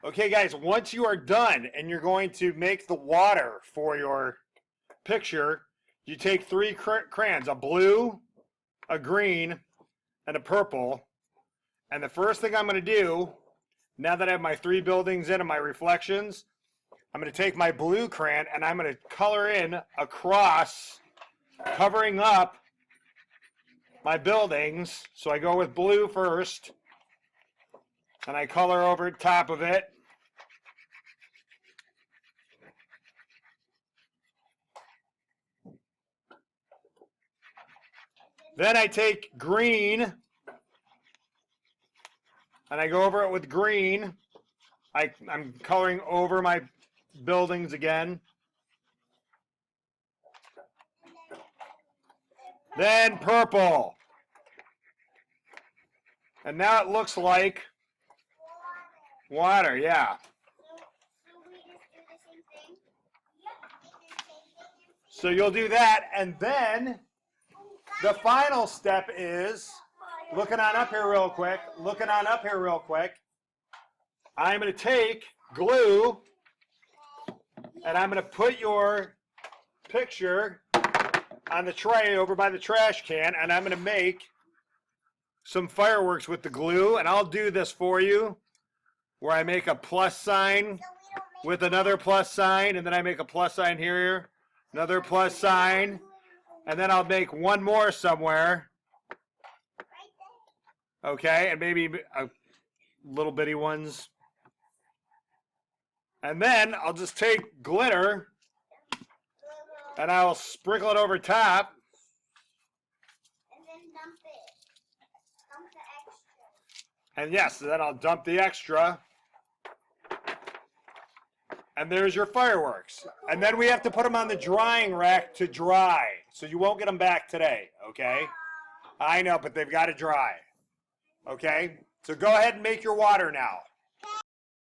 Okay, guys, once you are done and you're going to make the water for your picture, you take 3 crayons, a blue, a green, and a purple. And the first thing I'm going to do, now that I have my 3 buildings in and my reflections, I'm going to take my blue crayon and I'm going to color in across, covering up my buildings. So I go with blue first, and I color over top of it. Then I take green, and I go over it with green. I'm coloring over my buildings again. Then purple. And now it looks like water, yeah. So you'll do that, and then the final step is, looking on up here real quick, I'm going to take glue, and I'm going to put your picture on the tray over by the trash can, and I'm going to make some fireworks with the glue, and I'll do this for you, where I make a plus sign with another plus sign, and then I make a plus sign here, another plus sign, and then I'll make one more somewhere. Okay, and maybe little bitty ones. And then I'll just take glitter and I'll sprinkle it over top. And then dump it. Dump the extra. And yes, then I'll dump the extra. And there's your fireworks. And then we have to put them on the drying rack to dry. So you won't get them back today, okay? I know, but they've got to dry. Okay? So go ahead and make your water now.